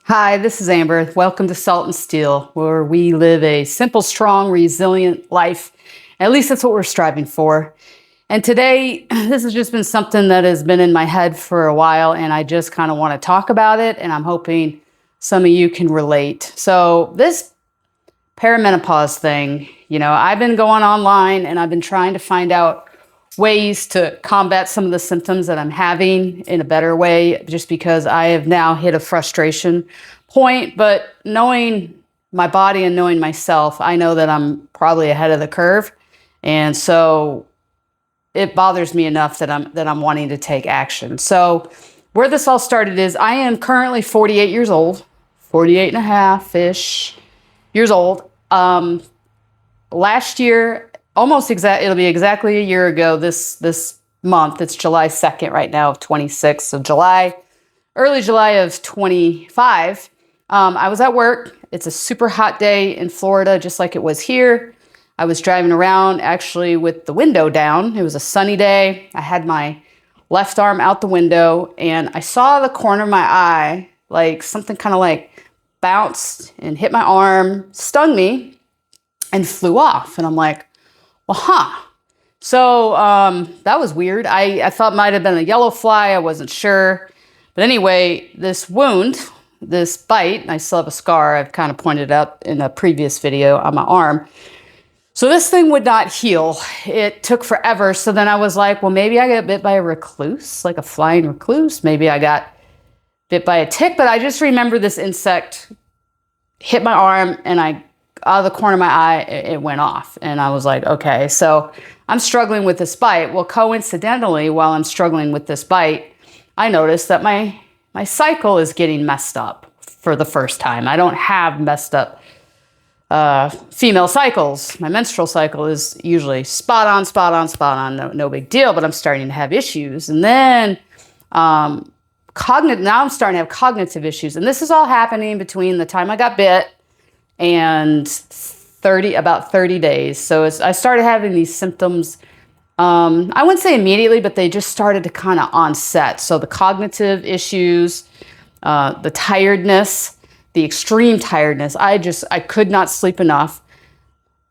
Hi, this is Amber. Welcome to Salt and Steel, where we live a simple, strong, resilient life. At least that's what we're striving for. And today, this has just been something that has been in my head for a while, and I just kind of want to talk about it, and I'm hoping some of you can relate. So this perimenopause thing, I've been going online and I've been trying to find out ways to combat some of the symptoms that I'm having in a better way, just because I have now hit a frustration point. But knowing my body and knowing myself, I know that I'm probably ahead of the curve. And so it bothers me enough that I'm wanting to take action. So where this all started is I am currently 48 years old, 48 and a half-ish years old. Last year, it'll be exactly a year ago this month. It's July 2nd right now of 26. So early July of 25, I was at work. It's a super hot day in Florida, just like it was here. I was driving around actually with the window down. It was a sunny day. I had my left arm out the window and I saw the corner of my eye, like something kind of like bounced and hit my arm, stung me and flew off. And I'm like, well, So that was weird. I thought it might have been a yellow fly. I wasn't sure. But anyway, this wound, this bite, and I still have a scar. I've kind of pointed out in a previous video on my arm. So this thing would not heal. It took forever. So then I was like, well, maybe I got bit by a recluse, like a flying recluse. Maybe I got bit by a tick. But I just remember this insect hit my arm and out of the corner of my eye, it went off. And I was like, okay, so I'm struggling with this bite. Well, coincidentally, while I'm struggling with this bite, I noticed that my cycle is getting messed up for the first time. I don't have messed up female cycles. My menstrual cycle is usually spot on, no big deal, but I'm starting to have issues. And then now I'm starting to have cognitive issues. And this is all happening between the time I got bit and about 30 days. So I started having these symptoms, I wouldn't say immediately, but they just started to kind of onset. So the cognitive issues, the tiredness, the extreme tiredness, I could not sleep enough.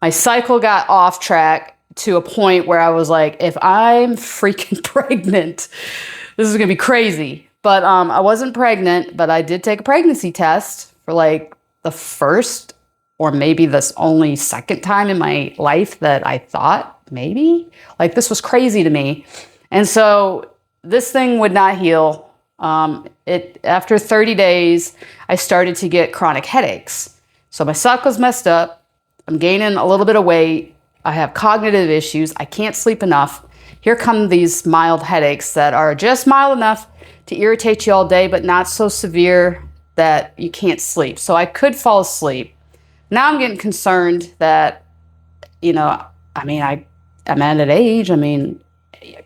My cycle got off track to a point where I was like, if I'm freaking pregnant, this is gonna be crazy. But I wasn't pregnant, but I did take a pregnancy test for like the first or maybe this only second time in my life that I thought maybe, like this was crazy to me. And so this thing would not heal. After 30 days, I started to get chronic headaches. So my cycle's messed up. I'm gaining a little bit of weight. I have cognitive issues. I can't sleep enough. Here come these mild headaches that are just mild enough to irritate you all day, but not so severe that you can't sleep. So I could fall asleep. Now I'm getting concerned that, I'm at an age,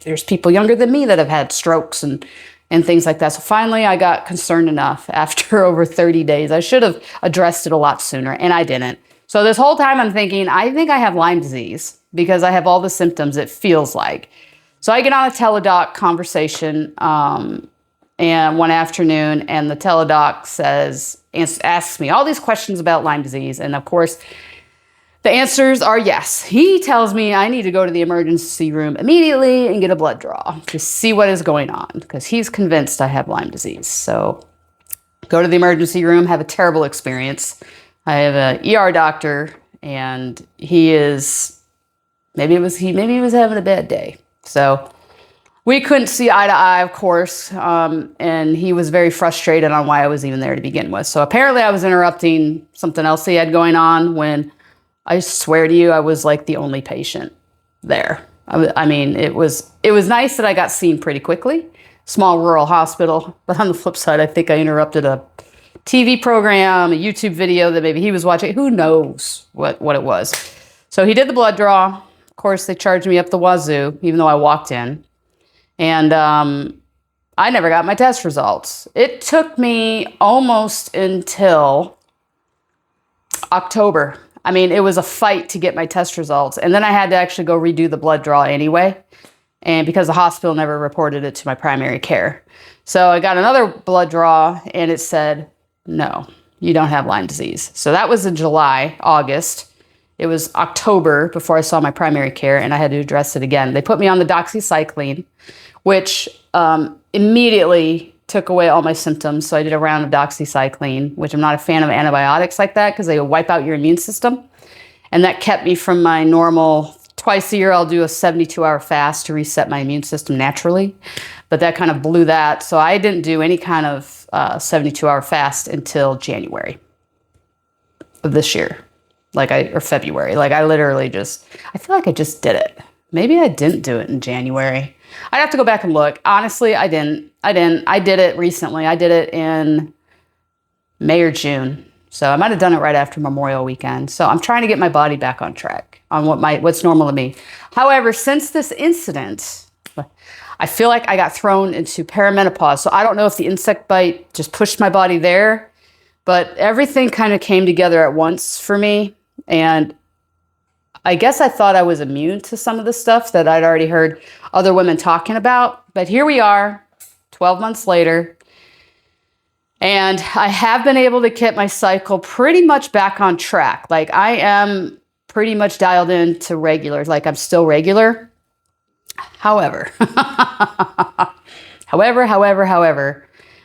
there's people younger than me that have had strokes and things like that. So finally I got concerned enough after over 30 days. I should have addressed it a lot sooner and I didn't. So this whole time I'm thinking, I think I have Lyme disease because I have all the symptoms it feels like. So I get on a teledoc conversation, and one afternoon, and the teledoc asks me all these questions about Lyme disease. And of course, the answers are yes. He tells me I need to go to the emergency room immediately and get a blood draw to see what is going on because he's convinced I have Lyme disease. So go to the emergency room, have a terrible experience. I have an ER doctor and maybe he was having a bad day. So we couldn't see eye to eye, of course, and he was very frustrated on why I was even there to begin with. So apparently I was interrupting something else he had going on when I swear to you, I was like the only patient there. It was nice that I got seen pretty quickly. Small rural hospital, but on the flip side, I think I interrupted a TV program, a YouTube video that maybe he was watching. Who knows what it was. So he did the blood draw. Of course, they charged me up the wazoo, even though I walked in. And I never got my test results. It took me almost until October. It was a fight to get my test results. And then I had to actually go redo the blood draw anyway. And because the hospital never reported it to my primary care. So I got another blood draw and it said no, you don't have Lyme disease. So that was in July, August. It was October before I saw my primary care, and I had to address it again. They put me on the doxycycline, which immediately took away all my symptoms. So I did a round of doxycycline, which I'm not a fan of antibiotics like that because they wipe out your immune system. And that kept me from my normal, twice a year I'll do a 72-hour fast to reset my immune system naturally. But that kind of blew that. So I didn't do any kind of 72-hour fast until January of this year, or February. Like I literally I feel like I just did it. Maybe I didn't do it in January. I'd have to go back and look. Honestly, I didn't. I did it recently. I did it in May or June. So I might have done it right after Memorial Weekend. So I'm trying to get my body back on track on what's normal to me. However, since this incident, I feel like I got thrown into perimenopause. So I don't know if the insect bite just pushed my body there, but everything kind of came together at once for me. And I guess I thought I was immune to some of the stuff that I'd already heard other women talking about. But here we are, 12 months later. And I have been able to get my cycle pretty much back on track. Like I am pretty much dialed into regular. Like I'm still regular. However,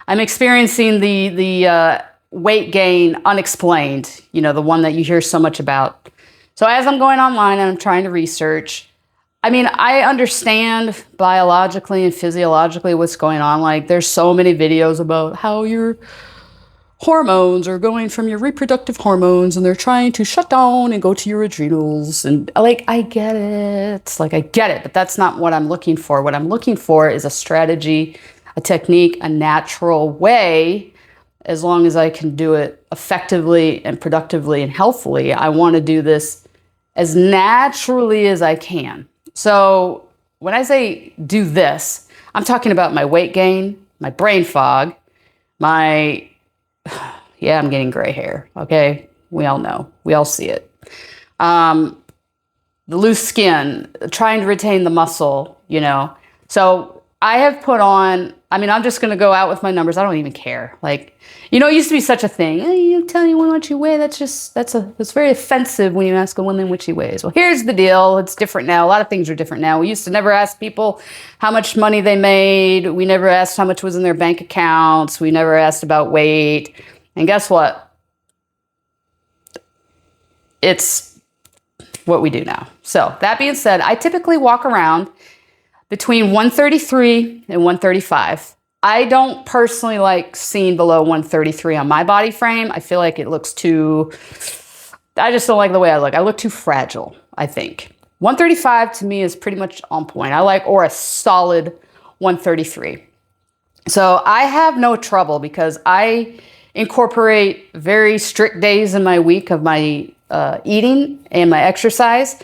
I'm experiencing the weight gain unexplained, the one that you hear so much about. So as I'm going online and I'm trying to research, I mean, I understand biologically and physiologically what's going on. Like there's so many videos about how your hormones are going from your reproductive hormones and they're trying to shut down and go to your adrenals. And I get it. But that's not what I'm looking for. What I'm looking for is a strategy, a technique, a natural way. As long as I can do it effectively and productively and healthfully, I want to do this as naturally as I can. So when I say do this, I'm talking about my weight gain, my brain fog, I'm getting gray hair. Okay. We all know, we all see it. The loose skin, trying to retain the muscle, So I have put on, I'm just going to go out with my numbers. I don't even care. It used to be such a thing. You tell anyone what you weigh. That's very offensive when you ask a woman what she weighs. Well, here's the deal. It's different now. A lot of things are different now. We used to never ask people how much money they made. We never asked how much was in their bank accounts. We never asked about weight. And guess what? It's what we do now. So that being said, I typically walk around between 133 and 135. I don't personally like seeing below 133 on my body frame. I feel like it looks I just don't like the way I look. I look too fragile, I think. 135 to me is pretty much on point. Or a solid 133. So I have no trouble because I incorporate very strict days in my week of my eating and my exercise.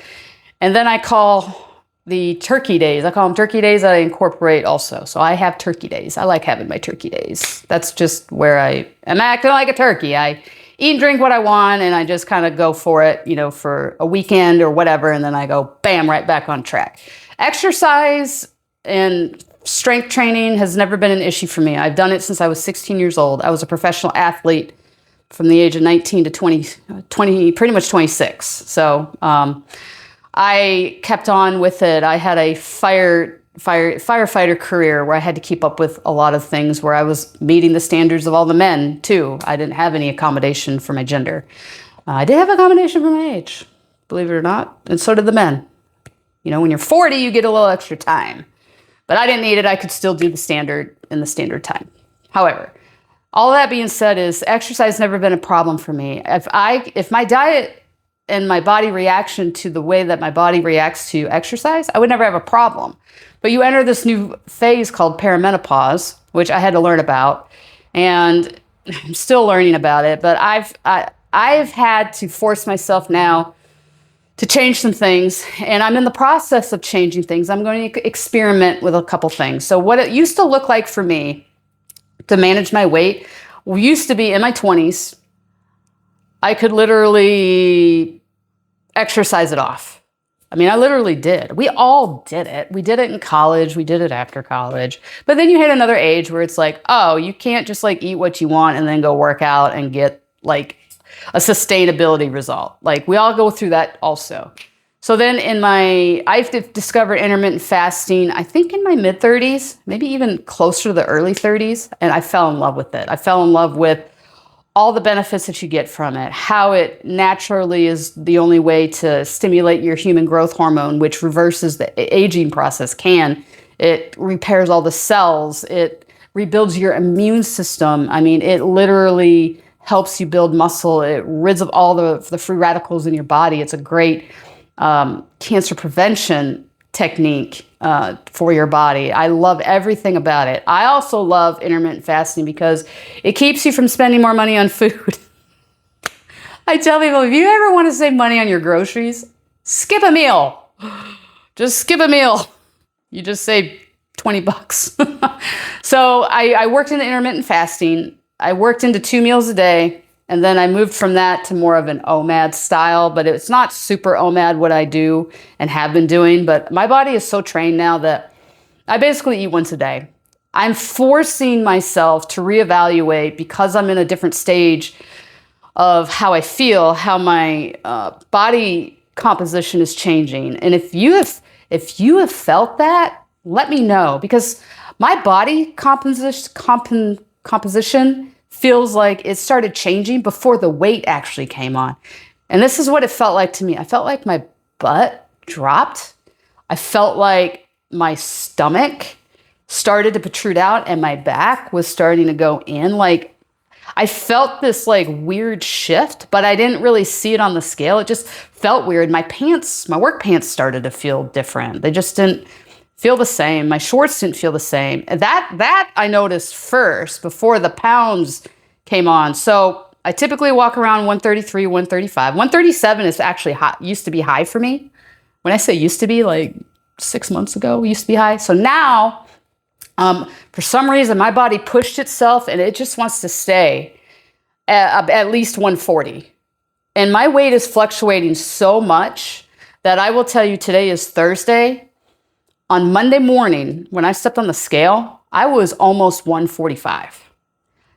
And then I call the turkey days. I call them turkey days. I incorporate also. So I have turkey days. I like having my turkey days. That's just where I am acting like a turkey. I eat and drink what I want and I just kind of go for it, for a weekend or whatever. And then I go, bam, right back on track. Exercise and strength training has never been an issue for me. I've done it since I was 16 years old. I was a professional athlete from the age of 19 to 20, pretty much 26. So, I kept on with it. I had a firefighter career where I had to keep up with a lot of things where I was meeting the standards of all the men too. I didn't have any accommodation for my gender. I did have accommodation for my age, believe it or not. And so did the men. When you're 40, you get a little extra time, but I didn't need it. I could still do the standard in the standard time. However, all that being said is exercise has never been a problem for me. If my diet and my body reaction to the way that my body reacts to exercise, I would never have a problem. But you enter this new phase called perimenopause, which I had to learn about, and I'm still learning about it. But I've had to force myself now to change some things, and I'm in the process of changing things. I'm going to experiment with a couple things. So what it used to look like for me to manage my weight used to be in my 20s. I could literally exercise it off. I mean, I literally did. We all did it. We did it in college. We did it after college. But then you hit another age where it's like, oh, you can't just like eat what you want and then go work out and get like a sustainability result. Like we all go through that also. So then I've discovered intermittent fasting, I think in my mid 30s, maybe even closer to the early 30s. And I fell in love with it. I fell in love with all the benefits that you get from it, how it naturally is the only way to stimulate your human growth hormone, which reverses the aging process. It repairs all the cells. It rebuilds your immune system. I mean, it literally helps you build muscle. It rids of all the free radicals in your body. It's a great cancer prevention technique for your body. I love everything about it. I also love intermittent fasting because it keeps you from spending more money on food. I tell people, if you ever want to save money on your groceries, skip a meal. Just skip a meal. You just save $20. So I worked in the intermittent fasting. I worked into 2 meals a day. And then I moved from that to more of an OMAD style, but it's not super OMAD what I do and have been doing. But my body is so trained now that I basically eat once a day. I'm forcing myself to reevaluate because I'm in a different stage of how I feel, how my body composition is changing. And if you have felt that, let me know, because my body composition feels like it started changing before the weight actually came on. And this is what it felt like to me. I felt like my butt dropped. I felt like my stomach started to protrude out and my back was starting to go in. Like I felt this like weird shift, but I didn't really see it on the scale. It just felt weird. My work pants started to feel different. They just didn't feel the same. My shorts didn't feel the same. And that I noticed first before the pounds came on. So I typically walk around 133, 135. 137 is actually high, used to be high for me. When I say used to be, like 6 months ago, used to be high. So now, for some reason, my body pushed itself and it just wants to stay at least 140. And my weight is fluctuating so much that I will tell you today is Thursday. On Monday morning, when I stepped on the scale, I was almost 145.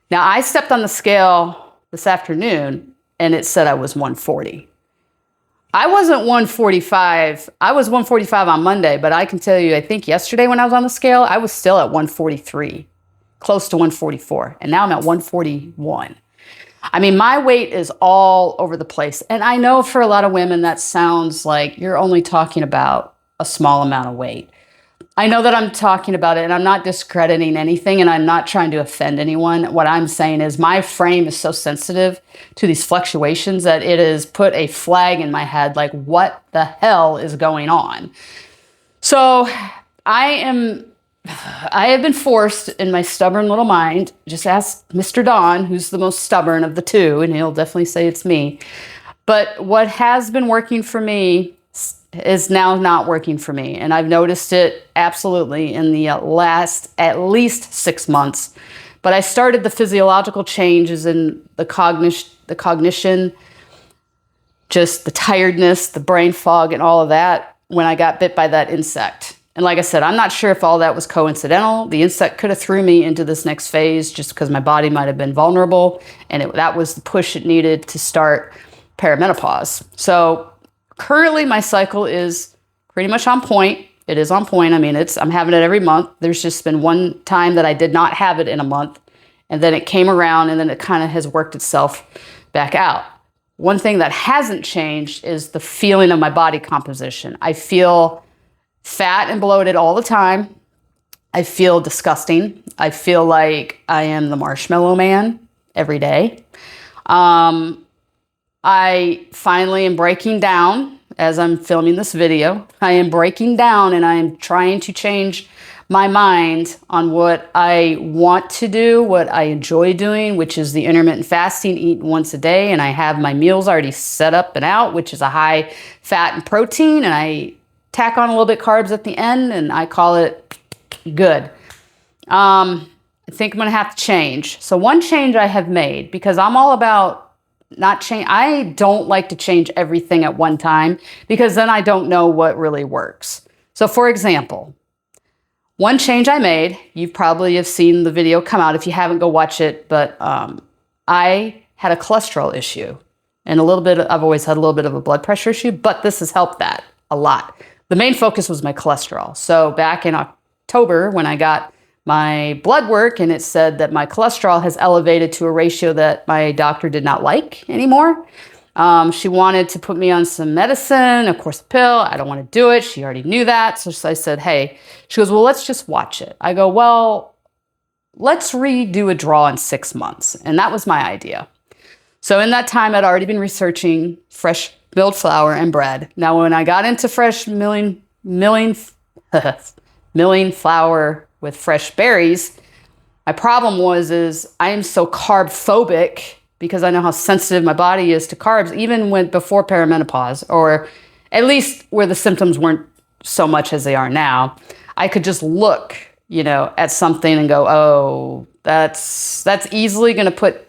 Now, I stepped on the scale this afternoon, and it said I was 140. I wasn't 145. I was 145 on Monday, but I can tell you, I think yesterday when I was on the scale, I was still at 143, close to 144, and now I'm at 141. I mean, my weight is all over the place, and I know for a lot of women that sounds like you're only talking about a small amount of weight. I know that I'm talking about it and I'm not discrediting anything and I'm not trying to offend anyone. What I'm saying is my frame is so sensitive to these fluctuations that it has put a flag in my head like, what the hell is going on? So I have been forced in my stubborn little mind, just ask Mr. Don, who's the most stubborn of the two, and he'll definitely say it's me. But what has been working for me is now not working for me. And I've noticed it absolutely in the last at least 6 months. But I started the physiological changes in the cognition, just the tiredness, the brain fog and all of that when I got bit by that insect. And like I said, I'm not sure if all that was coincidental. The insect could have threw me into this next phase just because my body might have been vulnerable. And that was the push it needed to start perimenopause. So currently, my cycle is pretty much on point. It is on point. I mean, I'm having it every month. There's just been one time that I did not have it in a month, and then it came around, and then it kind of has worked itself back out. One thing that hasn't changed is the feeling of my body composition. I feel fat and bloated all the time. I feel disgusting. I feel like I am the marshmallow man every day. I finally am breaking down as I'm filming this video. I am breaking down and I am trying to change my mind on what I want to do, what I enjoy doing, which is the intermittent fasting, eat once a day. And I have my meals already set up and out, which is a high fat and protein. And I tack on a little bit carbs at the end and I call it good. I think I'm going to have to change. So one change I have made, because I'm all about not change. I don't like to change everything at one time because then I don't know what really works. So for example, one change I made, you probably have seen the video come out. If you haven't, go watch it. But I had a cholesterol issue and I've always had a little bit of a blood pressure issue, but this has helped that a lot. The main focus was my cholesterol. So back in October when I got my blood work and it said that my cholesterol has elevated to a ratio that my doctor did not like anymore. She wanted to put me on some medicine, of course, a pill. I don't want to do it. She already knew that. So I said, hey, she goes, well, let's just watch it. I go, well, let's redo a draw in 6 months. And that was my idea. So in that time, I'd already been researching fresh milled flour and bread. Now, when I got into fresh milling flour with fresh berries, my problem is I am so carb phobic because I know how sensitive my body is to carbs, even before perimenopause, or at least where the symptoms weren't so much as they are now. I could just look, at something and go, oh, that's easily going to put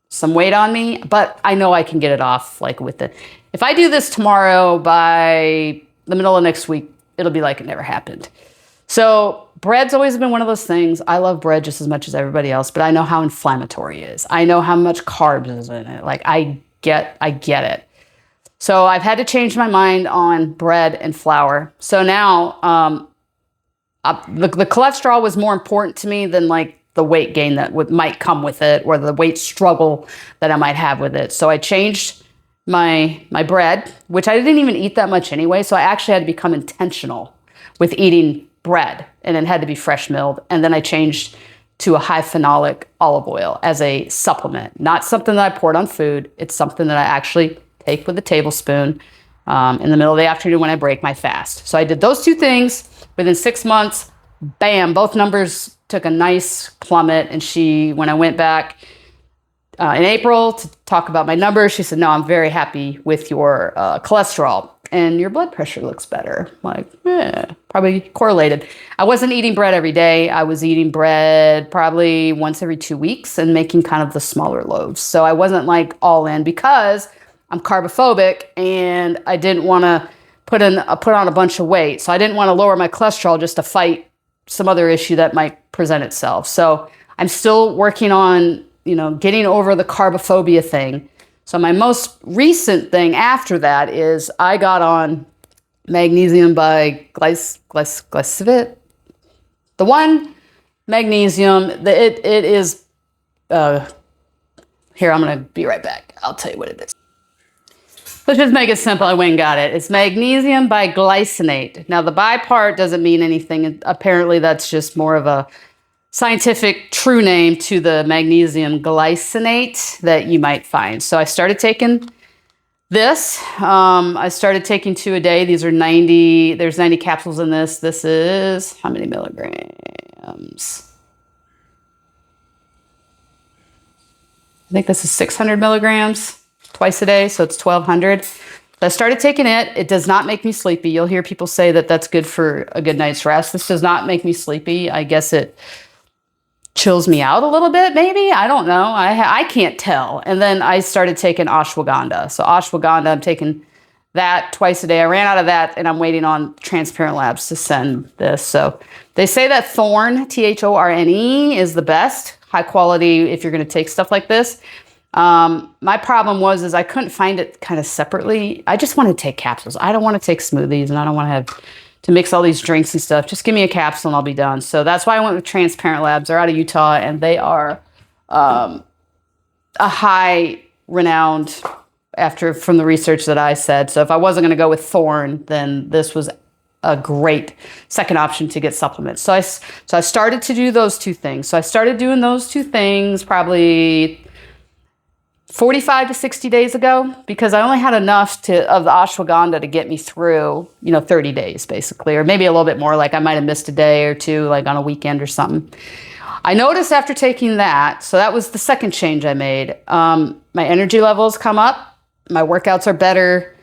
some weight on me, but I know I can get it off with it. If I do this tomorrow, by the middle of next week, it'll be like it never happened. So bread's always been one of those things. I love bread just as much as everybody else, but I know how inflammatory it is. I know how much carbs is in it. I get it. So I've had to change my mind on bread and flour. So now the cholesterol was more important to me than the weight gain that might come with it, or the weight struggle that I might have with it. So I changed my bread, which I didn't even eat that much anyway. So I actually had to become intentional with eating bread, and it had to be fresh milled. And then I changed to a high phenolic olive oil as a supplement, not something that I poured on food. It's something that I actually take with a tablespoon in the middle of the afternoon when I break my fast. So I did those two things within 6 months. Bam, both numbers took a nice plummet. And when I went back in April to talk about my numbers, she said, no, I'm very happy with your cholesterol. And your blood pressure looks better. Probably correlated. I wasn't eating bread every day. I was eating bread probably once every 2 weeks and making kind of the smaller loaves. So I wasn't all in because I'm carbophobic and I didn't want to put on a bunch of weight. So I didn't want to lower my cholesterol just to fight some other issue that might present itself. So I'm still working on, getting over the carbophobia thing. So my most recent thing after that is I got on magnesium by glycinate. The one magnesium, it is, here, I'm going to be right back. I'll tell you what it is. Let's just make it simple. I went and got it. It's magnesium by glycinate. Now the by part doesn't mean anything. Apparently that's just more of a scientific true name to the magnesium glycinate that you might find. So I started taking this. I started taking 2 a day. These are 90. There's 90 capsules in this. This is how many milligrams? I think this is 600 milligrams twice a day. So it's 1,200. So I started taking it. It does not make me sleepy. You'll hear people say that that's good for a good night's rest. This does not make me sleepy. I guess it chills me out a little bit, maybe. I don't know. I can't tell. And then I started taking ashwagandha. So ashwagandha, I'm taking that twice a day. I ran out of that, and I'm waiting on Transparent Labs to send this. So they say that Thorne, Thorne, is the best, high quality if you're going to take stuff like this. My problem is I couldn't find it kind of separately. I just want to take capsules. I don't want to take smoothies, and I don't want to have to mix all these drinks and stuff. Just give me a capsule and I'll be done. So that's why I went with Transparent Labs. They're out of Utah, and they are a high renowned from the research that I said. So if I wasn't going to go with Thorne, then this was a great second option to get supplements. So I started to do those two things. So I started doing those two things probably 45 to 60 days ago, because I only had enough of the ashwagandha to get me through, 30 days basically, or maybe a little bit more. I might have missed a day or two, on a weekend or something. I noticed after taking that, so that was the second change I made. My energy levels come up. My workouts are better.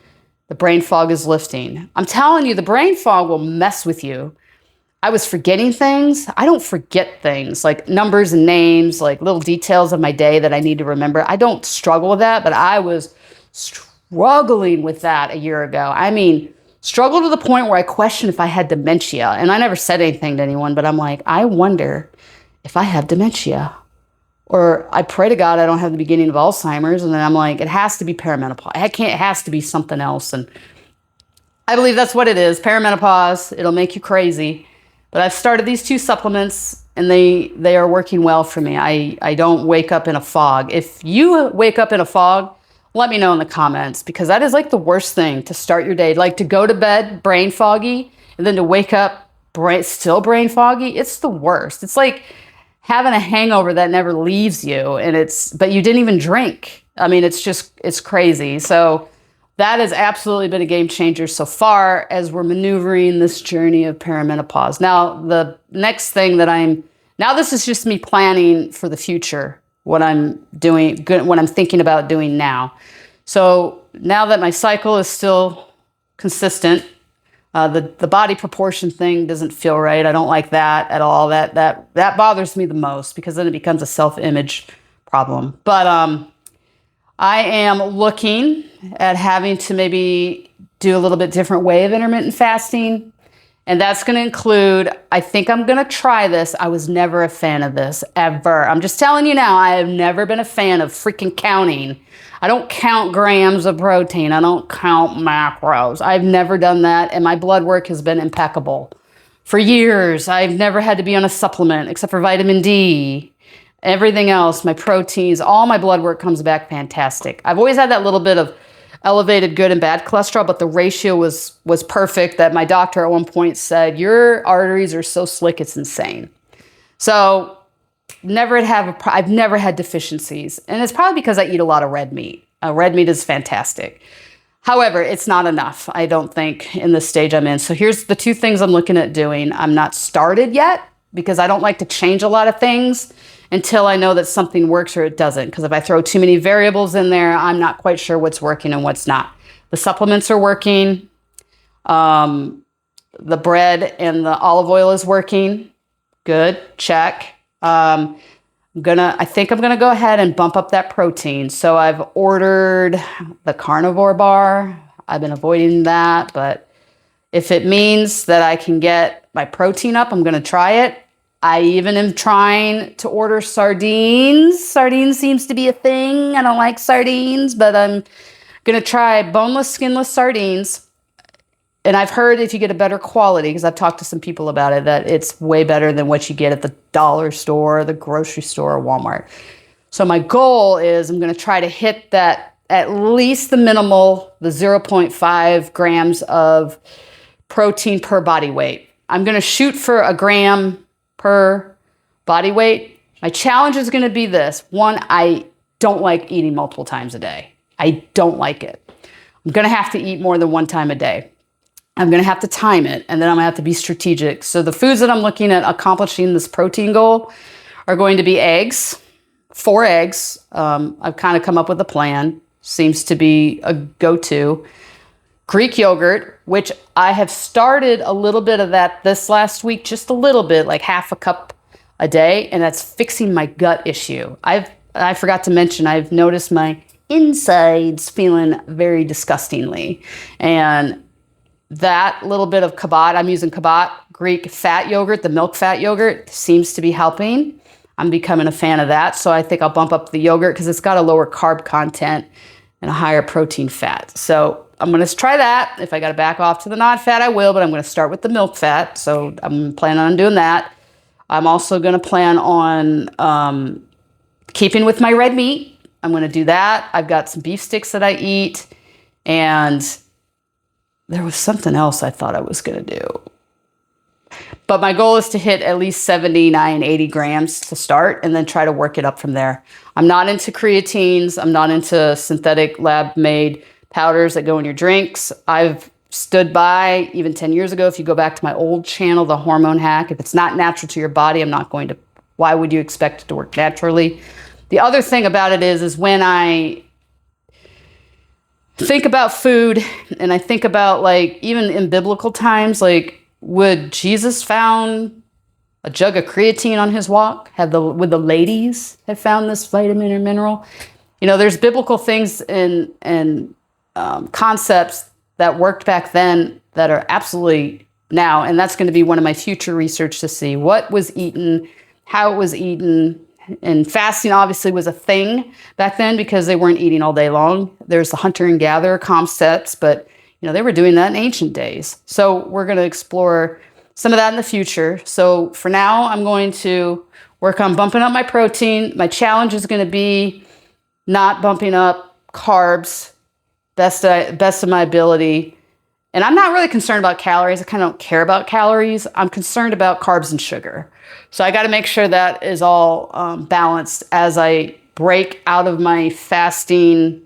The brain fog is lifting. I'm telling you, the brain fog will mess with you. I was forgetting things. I don't forget things like numbers and names, like little details of my day that I need to remember. I don't struggle with that, but I was struggling with that a year ago. I mean, struggled to the point where I questioned if I had dementia. And I never said anything to anyone, but I'm like, I wonder if I have dementia. Or I pray to God I don't have the beginning of Alzheimer's. And then I'm like, it has to be perimenopause. It has to be something else. And I believe that's what it is. Perimenopause. It'll make you crazy. But I've started these 2 supplements and they are working well for me. I don't wake up in a fog. If you wake up in a fog, let me know in the comments, because that is like the worst thing to start your day. Like to go to bed brain foggy and then to wake up still brain foggy. It's the worst. It's like having a hangover that never leaves you, but you didn't even drink. I mean, it's crazy. So that has absolutely been a game changer so far as we're maneuvering this journey of perimenopause. Now, the next thing now this is just me planning for the future, what I'm doing, what I'm thinking about doing now. So now that my cycle is still consistent, the body proportion thing doesn't feel right. I don't like that at all. That bothers me the most, because then it becomes a self-image problem. But I am looking at having to maybe do a little bit different way of intermittent fasting. And that's going to include, I think I'm going to try this. I was never a fan of this, ever. I'm just telling you now, I have never been a fan of freaking counting. I don't count grams of protein. I don't count macros. I've never done that. And my blood work has been impeccable. For years, I've never had to be on a supplement except for vitamin D. Everything else, my proteins, all my blood work comes back fantastic. I've always had that little bit of elevated good and bad cholesterol, but the ratio was perfect, that my doctor at one point said, your arteries are so slick, it's insane. So I've never had deficiencies. And it's probably because I eat a lot of red meat. Red meat is fantastic. However, it's not enough, I don't think, in the stage I'm in. So here's the 2 things I'm looking at doing. I'm not started yet, because I don't like to change a lot of things until I know that something works or it doesn't. Because if I throw too many variables in there, I'm not quite sure what's working and what's not. The supplements are working. The bread and the olive oil is working. Good, check. I think I'm gonna go ahead and bump up that protein. So I've ordered the carnivore bar. I've been avoiding that, but if it means that I can get my protein up, I'm gonna try it. I even am trying to order sardines. Sardines seems to be a thing. I don't like sardines, but I'm going to try boneless, skinless sardines. And I've heard if you get a better quality, because I've talked to some people about it, that it's way better than what you get at the dollar store, the grocery store, or Walmart. So my goal is I'm going to try to hit that, at least the 0.5 grams of protein per body weight. I'm going to shoot for a gram per body weight. My challenge is going to be this. 1, I don't like eating multiple times a day. I don't like it. I'm going to have to eat more than 1 time a day. I'm going to have to time it, and then I'm going to have to be strategic. So the foods that I'm looking at accomplishing this protein goal are going to be eggs, 4 eggs. I've kind of come up with a plan. Seems to be a go-to. Greek yogurt, which I have started a little bit of that this last week, just a little bit, like half a cup a day, and that's fixing my gut issue. I forgot to mention, I've noticed my insides feeling very disgustingly. And that little bit of Kabat, I'm using Kabat Greek fat yogurt, the milk fat yogurt, seems to be helping. I'm becoming a fan of that. So I think I'll bump up the yogurt because it's got a lower carb content and a higher protein fat. So I'm going to try that. If I got to back off to the non-fat, I will, but I'm going to start with the milk fat. So I'm planning on doing that. I'm also going to plan on keeping with my red meat. I'm going to do that. I've got some beef sticks that I eat. And there was something else I thought I was going to do. But my goal is to hit at least 79, 80 grams to start and then try to work it up from there. I'm not into creatines. I'm not into synthetic lab-made powders that go in your drinks. I've stood by, even 10 years ago, if you go back to my old channel, The Hormone Hack, if it's not natural to your body, I'm not going to, why would you expect it to work naturally? The other thing about it is when I think about food and I think about, like, even in biblical times, like would Jesus found a jug of creatine on his walk? Would the ladies have found this vitamin or mineral? You know, there's biblical things and concepts that worked back then that are absolutely now, and that's going to be one of my future research to see what was eaten, how it was eaten. And fasting obviously was a thing back then because they weren't eating all day long. There's the hunter and gatherer concepts, but you know, they were doing that in ancient days. So we're going to explore some of that in the future. So for now, I'm going to work on bumping up my protein. My challenge is going to be not bumping up carbs, best of my ability. And I'm not really concerned about calories. I kind of don't care about calories. I'm concerned about carbs and sugar. So I got to make sure that is all balanced as I break out of my fasting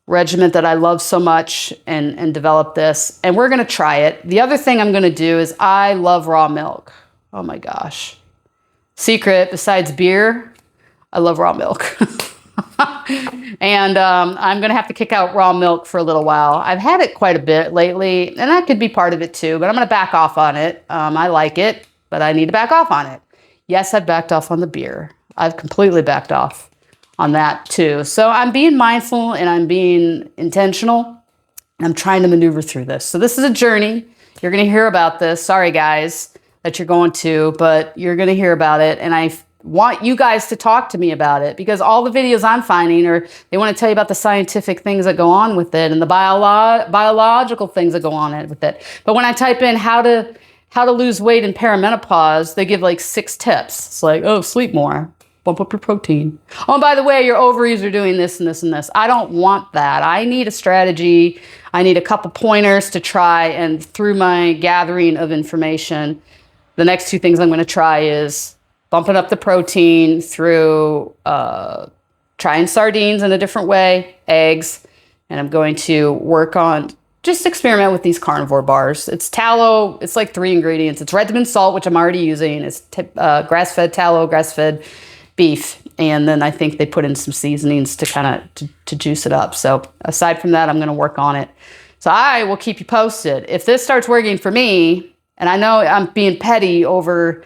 regimen that I love so much and develop this. And we're going to try it. The other thing I'm going to do is I love raw milk. Oh my gosh. Secret, besides beer, I love raw milk. And I'm going to have to kick out raw milk for a little while. I've had it quite a bit lately, and that could be part of it too, but I'm going to back off on it. I like it, but I need to back off on it. Yes, I've backed off on the beer. I've completely backed off on that too. So I'm being mindful and I'm being intentional. And I'm trying to maneuver through this. So this is a journey. You're going to hear about this. Sorry, guys, that you're going to, but you're going to hear about it. And I want you guys to talk to me about it because all the videos I'm finding are, they want to tell you about the scientific things that go on with it and the biological things that go on with it. But when I type in how to lose weight in perimenopause, they give like 6 tips. It's like, oh, sleep more, bump up your protein. Oh, and by the way, your ovaries are doing this and this and this. I don't want that. I need a strategy. I need a couple pointers to try. And through my gathering of information, the next 2 things I'm going to try is bumping up the protein through trying sardines in a different way, eggs, and I'm going to work on just experiment with these carnivore bars. It's tallow. It's like 3 ingredients. It's red diamond salt, which I'm already using. It's grass-fed tallow, grass-fed beef, and then I think they put in some seasonings to kind of to juice it up. So aside from that, I'm going to work on it. So I will keep you posted. If this starts working for me, and I know I'm being petty over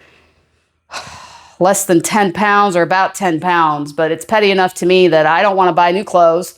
less than 10 pounds or about 10 pounds, but it's petty enough to me that I don't want to buy new clothes.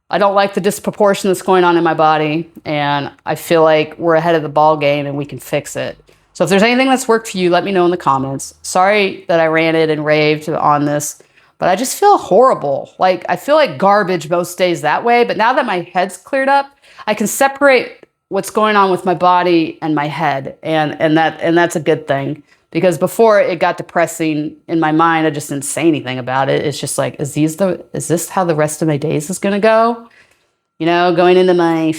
I don't like the disproportion that's going on in my body, and I feel like we're ahead of the ball game and we can fix it. So if there's anything that's worked for you, let me know in the comments. Sorry that I ranted and raved on this, but I just feel horrible. Like I feel like garbage most days that way, but now that my head's cleared up, I can separate what's going on with my body and my head, and that's a good thing. Because before it got depressing in my mind, I just didn't say anything about it. It's just like, is this how the rest of my days is going to go? You know, going into my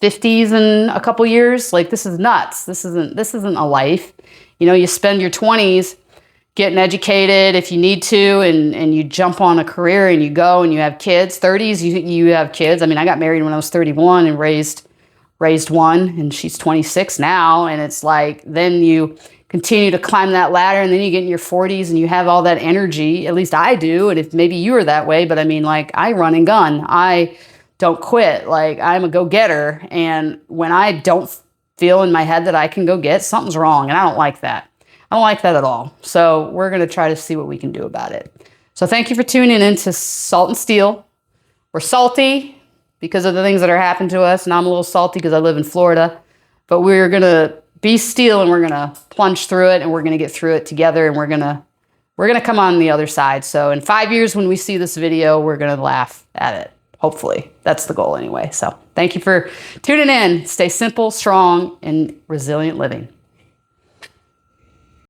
50s in a couple years, like this is nuts. This isn't a life. You know, you spend your 20s getting educated if you need to, and you jump on a career and you go and you have kids. 30s, you have kids. I mean, I got married when I was 31 and raised one, and she's 26 now. And it's like, then you continue to climb that ladder, and then you get in your 40s and you have all that energy. At least I do. And if maybe you are that way, but I mean, like I run and gun. I don't quit. Like I'm a go-getter. And when I don't feel in my head that I can go get, something's wrong. And I don't like that. I don't like that at all. So we're going to try to see what we can do about it. So thank you for tuning in to Salt and Steel. We're salty because of the things that are happening to us. And I'm a little salty because I live in Florida, but we're going to be steel and we're going to plunge through it, and we're going to get through it together, and we're going to come on the other side. So in 5 years, when we see this video, we're going to laugh at it. Hopefully that's the goal anyway. So thank you for tuning in. Stay simple, strong, and resilient living.